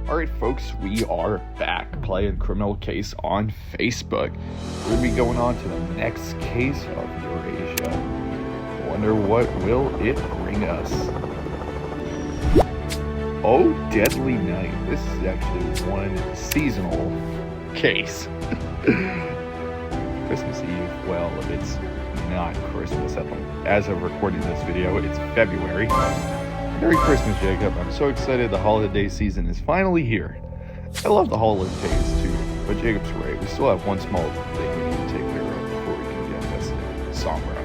Alright folks, we are back playing Criminal Case on Facebook. We're going to be going on to the next case of Eurasia. Wonder what will it bring us. Oh, Deadly Night. This is actually one seasonal case. Christmas Eve, well, it's not Christmas as of recording this video, it's February. Merry Christmas, Jacob. I'm so excited the holiday season is finally here. I love the holidays too, but Jacob's right. We still have one small thing we need to take care of before we can get invested in Sombra.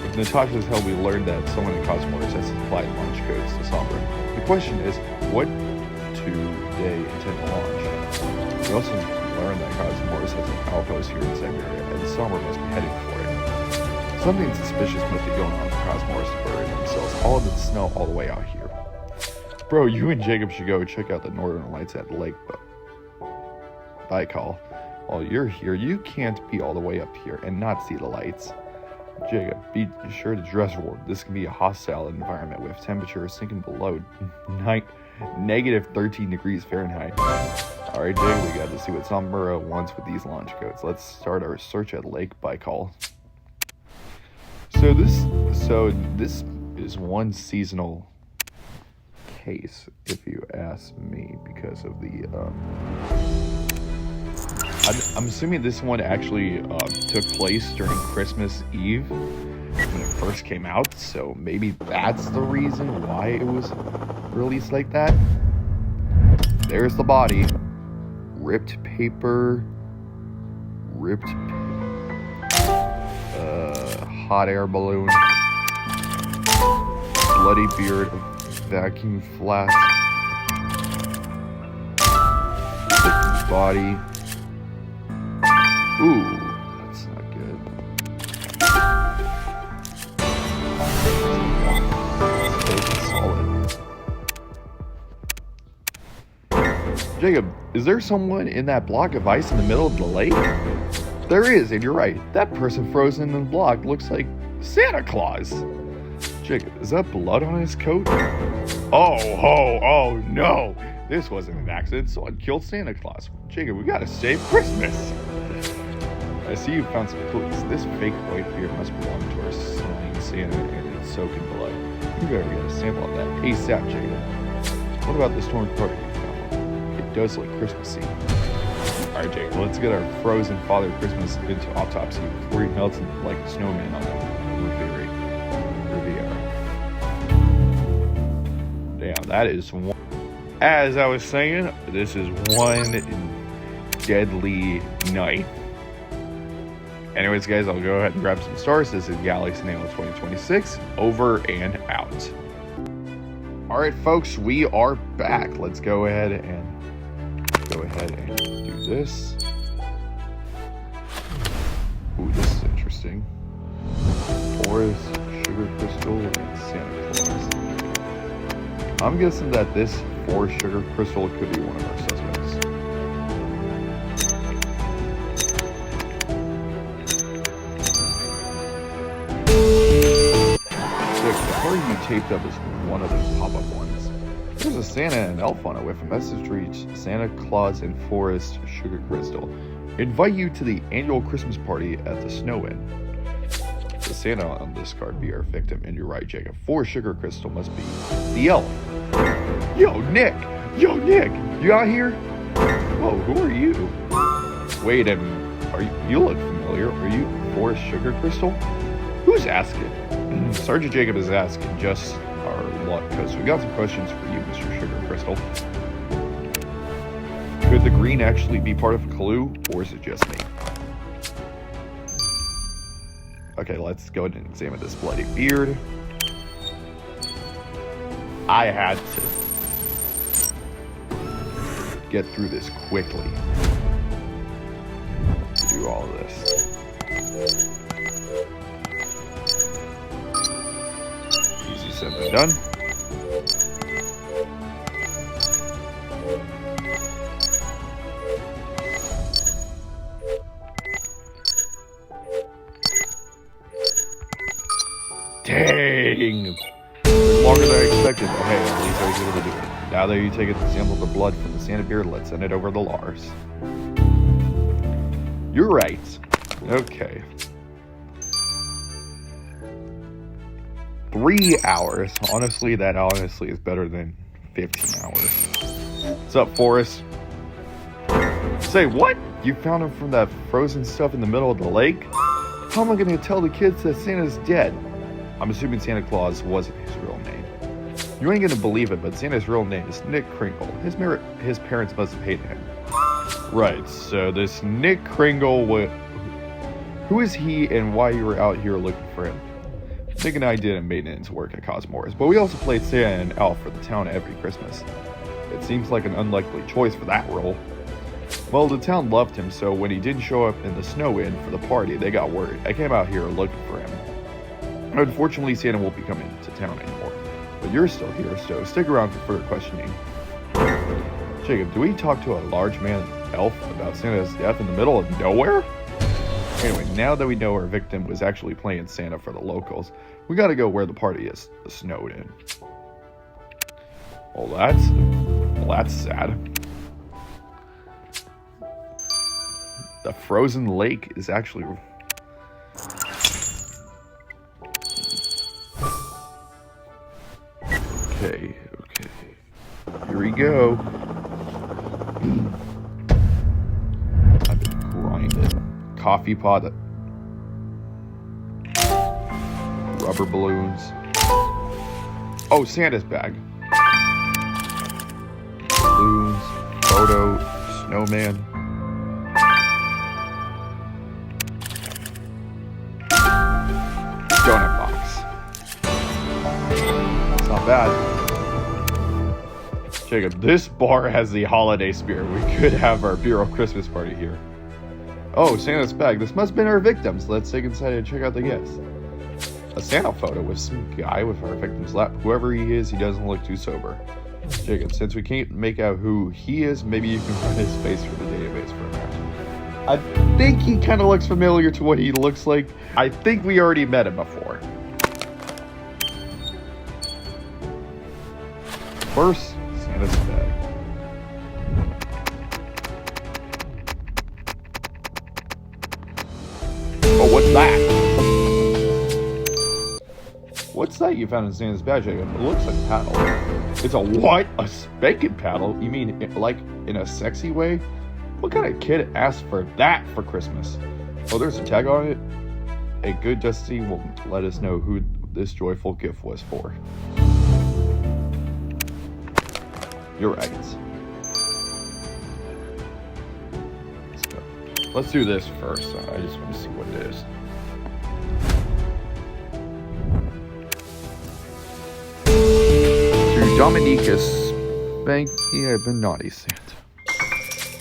With Natasha's help, we learned that someone in Cosmos has supplied launch codes to Sombra. The question is, what do they intend to launch? We also learned that Cosmos has an outpost here in Siberia, and Sombra must be heading for it. Something suspicious must be going on for Cosmos to bury themselves all of the snow all the way out here. Bro, you and Jacob should go check out the northern lights at Lake Baikal. While you're here, you can't be all the way up here and not see the lights. Jacob, be sure to dress warm. This can be a hostile environment with temperatures sinking below negative 13 degrees Fahrenheit. Alright, Jacob, we got to see what Sombra wants with these launch codes. Let's start our search at Lake Baikal. So this is one seasonal case, if you ask me, because of the I'm assuming this one actually took place during Christmas Eve when it first came out, so maybe that's the reason why it was released like that. There's the body. Ripped paper. Hot air balloon, bloody beard, vacuum flask, body. Ooh, that's not good. Solid. Jacob, is there someone in that block of ice in the middle of the lake? There is, and you're right. That person frozen in the block looks like Santa Claus. Jacob, is that blood on his coat? Oh no. This wasn't an accident. Someone killed Santa Claus. Jacob, we gotta save Christmas. I see you found some clues. This fake white beard must belong to our slain Santa, and it's soaked in blood. You better get a sample of that ASAP, Jacob. What about this torn coat you found? It does look Christmassy. Alright, Jake, let's get our frozen Father Christmas into autopsy before he melts like a snowman on the Riviera. Damn, that is one. As I was saying, this is one deadly night. Anyways, guys, I'll go ahead and grab some stars. This is Galaxy Nano 2026. Over and out. Alright, folks, we are back. Let's go ahead and do this. Ooh, this is interesting. Forest, Sugar Crystal, and Santa Claus. I'm guessing that this Forest Sugar Crystal could be one of our suspects. The card you taped up is one of those pop-up ones. There's a Santa and an elf on it with a message to reach Santa Claus and Forest Sugar Crystal. Invite you to the annual Christmas party at the Snow Inn. The Santa on this card be our victim, and you're right, Jacob. Forest Sugar Crystal must be the elf. Yo, Nick, you out here? Whoa, who are you? Wait a minute, you look familiar. Are you Forest Sugar Crystal? Who's asking? Sergeant Jacob is asking just our luck, because we got some questions for you, Mr. Sugar Crystal. Could the green actually be part of a clue, or is it just me? Okay, let's go ahead and examine this bloody beard. I had to get through this quickly to do all of this. Easy said than done. Dang! Longer than I expected, but hey, at least I was able to do it. Now that you take it to sample the blood from the Santa beard, let's send it over to Lars. You're right. Okay. 3 hours. Honestly, that honestly is better than 15 hours. What's up, Forrest? Say, what? You found him from that frozen stuff in the middle of the lake? How am I going to tell the kids that Santa's dead? I'm assuming Santa Claus wasn't his real name. You ain't going to believe it, but Santa's real name is Nick Kringle. His parents must have hated him. Right, so this Nick Kringle, who is he and why you were out here looking for him? Nick and I did maintenance work at Cosmore's, but we also played Santa and Elf for the town every Christmas. It seems like an unlikely choice for that role. Well, the town loved him, so when he didn't show up in the snow inn for the party, they got worried. I came out here looking for him. Unfortunately, Santa won't be coming to town anymore. But you're still here, so stick around for further questioning. Jacob, do we talk to a large man elf about Santa's death in the middle of nowhere? Anyway, now that we know our victim was actually playing Santa for the locals, we gotta go where the party is, the Snowed Inn. Well, that's sad. The frozen lake is actually... Okay. Here we go. I've been grinding. Coffee pot. Rubber balloons. Oh, Santa's bag. Balloons. Photo. Snowman. Donut box. It's not bad. Jacob, this bar has the holiday spirit. We could have our Bureau Christmas party here. Oh, Santa's bag. This must have been our victims. Let's take inside and check out the gifts. A Santa photo with some guy with our victim's lap. Whoever he is, he doesn't look too sober. Jacob, since we can't make out who he is, maybe you can run his face for the database for a match. I think he kind of looks familiar to what he looks like. I think we already met him before. First, Santa's bag. Oh, what's that? What's that you found in Santa's bag, Jacob? It looks like a paddle. It's a what? A spanking paddle? You mean like in a sexy way? What kind of kid asked for that for Christmas? Oh, there's a tag on it. A good destiny will let us know who this joyful gift was for. You're right. Let's go. Let's do this first. I just want to see what it is. To Dominica, spank me, I've been naughty, Santa.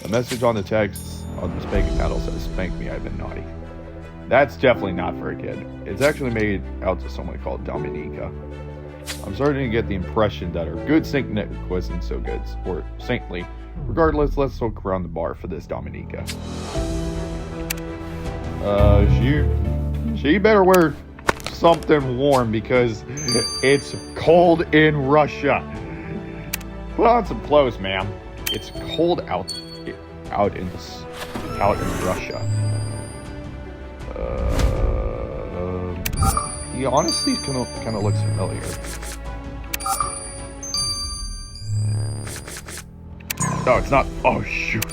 The message on the text on the spanking paddle says, spank me, I've been naughty. That's definitely not for a kid. It's actually made out to someone called Dominica. I'm starting to get the impression that our good Saint Nick wasn't so good, or saintly. Regardless, let's look around the bar for this Dominica. She better wear something warm because it's cold in Russia. Put on some clothes, ma'am. It's cold out in Russia. He honestly kind of looks familiar. No, it's not. Oh, shoot.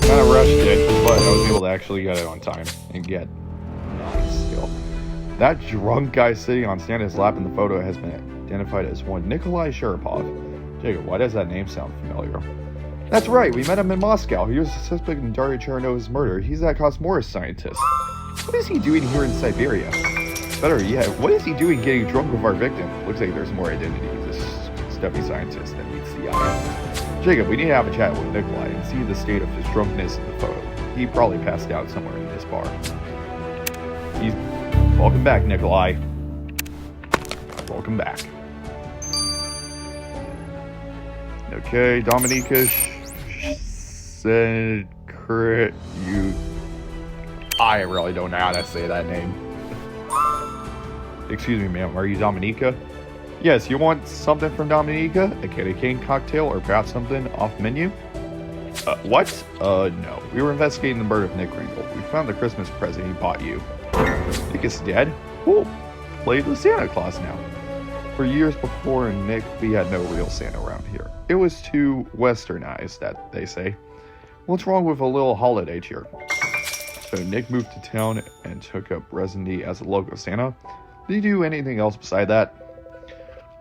Kind of rushed it, but I was able to actually get it on time and get still. That drunk guy sitting on Santa's lap in the photo has been identified as one Nikolai Sharapov. Jacob, why does that name sound familiar? That's right, we met him in Moscow. He was the suspect in Daria Chernova's murder. He's that Cosmorus scientist. What is he doing here in Siberia? Better yet, what is he doing getting drunk with our victim? Looks like there's more identity to this stubby scientist than meets the eye. Jacob, we need to have a chat with Nikolai and see the state of his drunkenness in the photo. He probably passed out somewhere in this bar. Welcome back, Nikolai. Welcome back. Okay, Dominica said you. I really don't know how to say that name. Excuse me, ma'am, are you Dominica? Yes, you want something from Dominica? A candy cane cocktail or perhaps something off menu? What? No. We were investigating the murder of Nick Ringle. We found the Christmas present he bought you. Nick is dead? Cool. Play the Santa Claus now. For years before Nick, we had no real Santa around here. It was too westernized, that they say. What's wrong with a little holiday cheer? So Nick moved to town and took up residency as a local Santa. Did he do anything else beside that?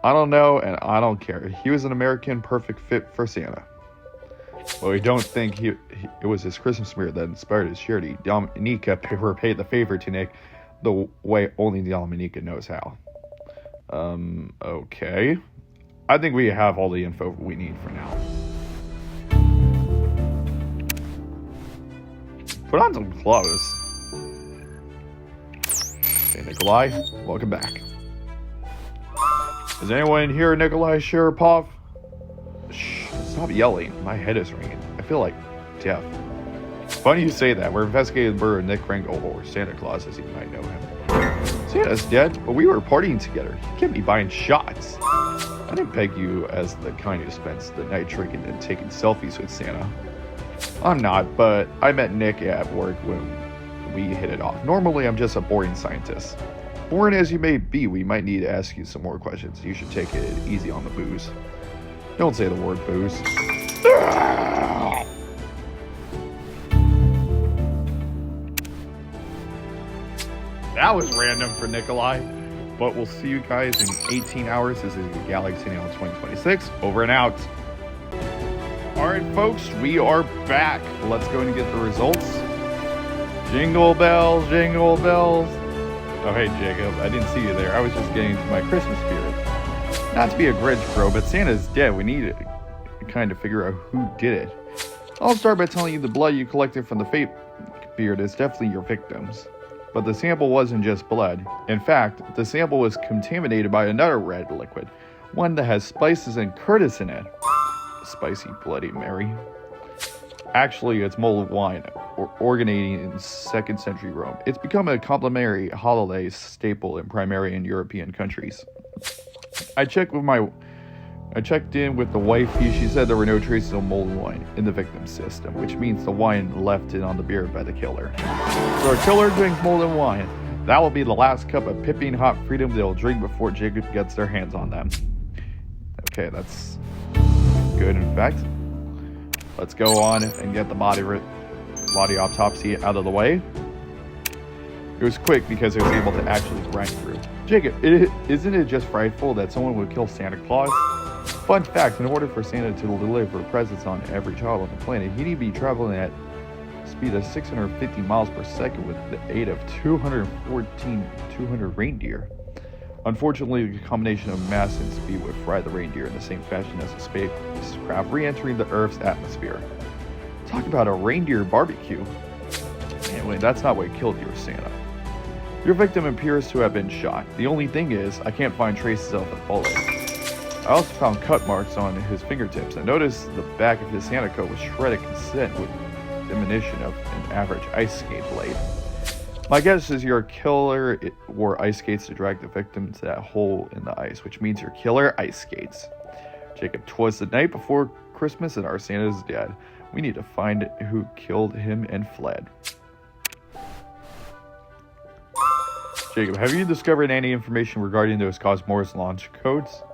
I don't know, and I don't care. He was an American perfect fit for Santa. Well, we don't think it was his Christmas spirit that inspired his charity. Dominica paid the favor to Nick the way only Dominica knows how. Okay. I think we have all the info we need for now. Put on some clothes. Hey, Nikolai, welcome back. Is anyone in here, Nikolai Sharapov? Shh, stop yelling. My head is ringing. I feel like death. Funny you say that. We're investigating the murder of Nick Ringle, or Santa Claus as you might know him. Santa's dead, but we were partying together. You can't be buying shots. I didn't peg you as the kind who spends the night drinking and taking selfies with Santa. I'm not, but I met Nick at work when we hit it off. Normally, I'm just a boring scientist. Boring as you may be, we might need to ask you some more questions. You should take it easy on the booze. Don't say the word booze. That was random for Nikolai, but we'll see you guys in 18 hours. This is the Galaxy Now 2026. Over and out. All right, folks, we are back. Let's go and get the results. Jingle bells, jingle bells. Oh, hey, Jacob, I didn't see you there. I was just getting into my Christmas spirit. Not to be a Grinch, bro, but Santa's dead. We need to kind of figure out who did it. I'll start by telling you the blood you collected from the fate beard is definitely your victim's. But the sample wasn't just blood. In fact, the sample was contaminated by another red liquid, one that has spices and Curtis in it. Spicy Bloody Mary. Actually, it's mulled wine, originating in 2nd century Rome. It's become a complimentary holiday staple in primary and European countries. I checked in with the wifey. She said there were no traces of mulled wine in the victim's system, which means the wine left in on the beard by the killer. So a killer drinks mulled wine. That will be the last cup of piping hot freedom they'll drink before Jacob gets their hands on them. Okay, that's good, in fact. Let's go on and get the body autopsy out of the way. It was quick because I was able to actually grind through. Jacob, isn't it just frightful that someone would kill Santa Claus? Fun fact, in order for Santa to deliver presents on every child on the planet, he'd be traveling at a speed of 650 miles per second with the aid of 200 reindeer. Unfortunately, the combination of mass and speed would fry the reindeer in the same fashion as a spacecraft re-entering the Earth's atmosphere. Talk about a reindeer barbecue. Anyway, that's not what killed your Santa. Your victim appears to have been shot. The only thing is, I can't find traces of the bullet. I also found cut marks on his fingertips. I noticed the back of his Santa coat was shredded consistent with diminution of an average ice skate blade. My guess is your killer wore ice skates to drag the victim to that hole in the ice, which means your killer ice skates. Jacob, 'twas the night before Christmas and our Santa's dead. We need to find who killed him and fled. Jacob, have you discovered any information regarding those Cosmos launch codes?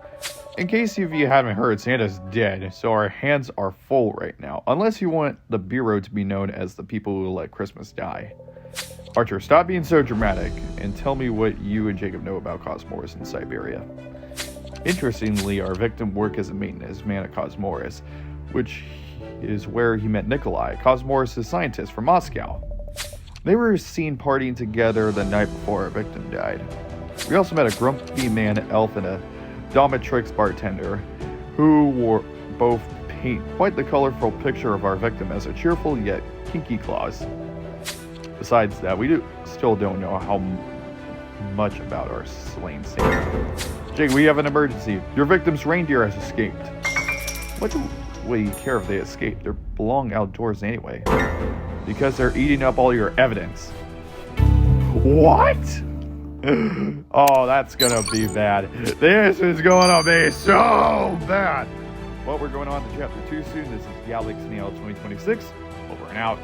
In case if you haven't heard, Santa's dead, so our hands are full right now. Unless you want the Bureau to be known as the people who let Christmas die. Archer, stop being so dramatic and tell me what you and Jacob know about Cosmos in Siberia. Interestingly, our victim worked as a maintenance man at Cosmos, which is where he met Nikolai, Cosmos' scientist from Moscow. They were seen partying together the night before our victim died. We also met a grumpy man elf and a dominatrix bartender, who were both paint quite the colorful picture of our victim as a cheerful yet kinky Claus. Besides that, we still don't know how much about our slain Santa. Jake, we have an emergency. Your victim's reindeer has escaped. What do we care if they escape? They belong outdoors anyway. Because they're eating up all your evidence. What? Oh, that's gonna be bad. This is gonna be so bad. Well, we're going on to chapter 2 soon. This is Galaxy Nail 2026. Over and out.